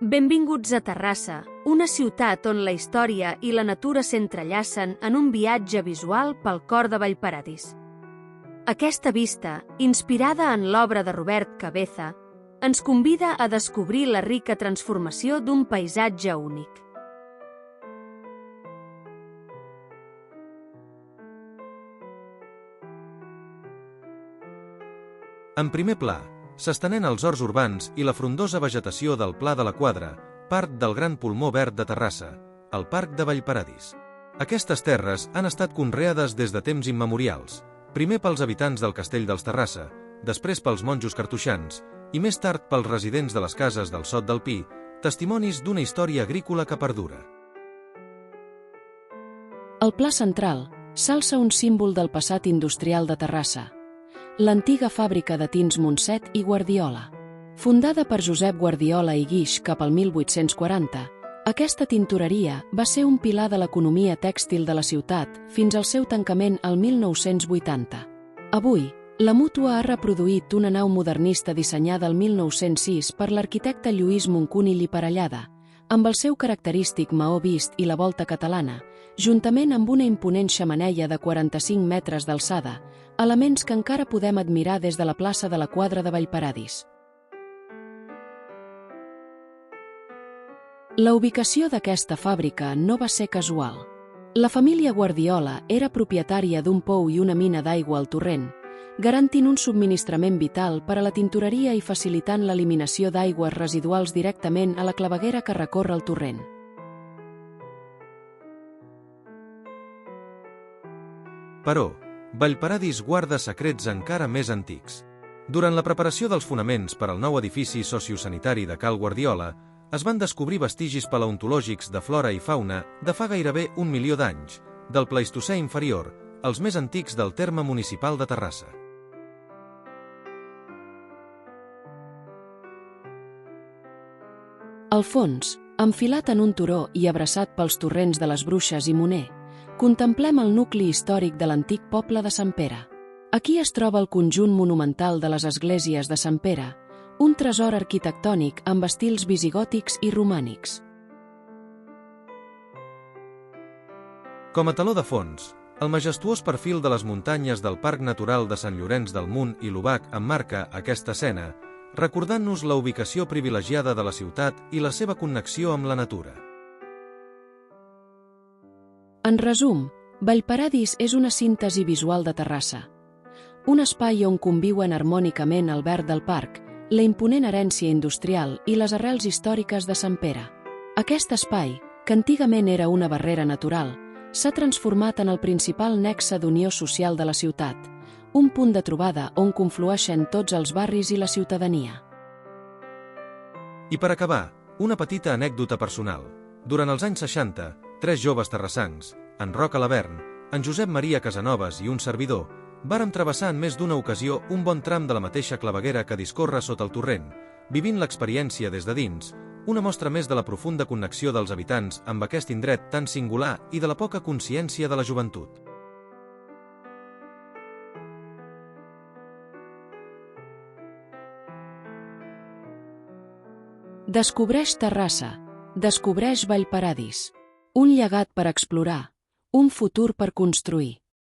Benvinguts a Terrassa, una ciutat on la història i la natura s'entrellacen en un viatge visual pel cor de Vallparadís. Aquesta vista, inspirada en l'obra de Robert Cabeza, ens convida a descobrir la rica transformació d'un paisatge únic. En primer pla, s'estenen els horts urbans i la frondosa vegetació del Pla de la Quadra, part del gran pulmó verd de Terrassa, el Parc de Vallparadís. Aquestes terres han estat conreades des de temps immemorials, primer pels habitants del castell dels Terrassa, després pels monjos cartoixans i més tard pels residents de les cases del Sot del Pi, testimonis d'una història agrícola que perdura. El Pla Central s'alça un símbol del passat industrial de Terrassa, l'antiga fàbrica de tints Montset i Guardiola. Fundada per Josep Guardiola i Guix cap al 1840, aquesta tintoreria va ser un pilar de l'economia tèxtil de la ciutat fins al seu tancament al 1980. Avui, la Mútua ha reproduït una nau modernista dissenyada el 1906 per l'arquitecte Lluís Moncunill i Parellada, amb el seu característic maó vist i la volta catalana, juntament amb una imponent xemeneia de 45 metres d'alçada, elements que encara podem admirar des de la plaça de la Quadra de Vallparadís. La ubicació d'aquesta fàbrica no va ser casual. La família Guardiola era propietària d'un pou i una mina d'aigua al torrent, garantint un subministrament vital per a la tintoreria i facilitant l'eliminació d'aigües residuals directament a la claveguera que recorre el torrent. Però, Vallparadís guarda secrets encara més antics. Durant la preparació dels fonaments per al nou edifici sociosanitari de Cal Guardiola, es van descobrir vestigis paleontològics de flora i fauna de fa gairebé 1 milió d'anys, del Pleistocè inferior, els més antics del terme municipal de Terrassa. Al fons, enfilat en un turó i abraçat pels torrents de les Bruixes i Moner, contemplem el nucli històric de l'antic poble de Sant Pere. Aquí es troba el conjunt monumental de les esglésies de Sant Pere, un tresor arquitectònic amb estils visigòtics i romànics. Com a teló de fons, el majestuós perfil de les muntanyes del Parc Natural de Sant Llorenç del Munt i l'Obac emmarca aquesta escena, recordant-nos la ubicació privilegiada de la ciutat i la seva connexió amb la natura. En resum, Vallparadís és una síntesi visual de Terrassa. Un espai on conviuen harmònicament el verd del parc, la imponent herència industrial i les arrels històriques de Sant Pere. Aquest espai, que antigament era una barrera natural, s'ha transformat en el principal nexe d'unió social de la ciutat, un punt de trobada on conflueixen tots els barris i la ciutadania. I per acabar, una petita anècdota personal. Durant els anys 60, 3 joves terrassancs, en Roc Alavern, en Josep Maria Casanovas i un servidor, vàrem travessar en més d'una ocasió un bon tram de la mateixa claveguera que discorre sota el torrent, vivint l'experiència des de dins, una mostra més de la profunda connexió dels habitants amb aquest indret tan singular i de la poca consciència de la joventut. Descobreix Terrassa, descobreix Vallparadís. Un llegat per explorar, un futur per construir.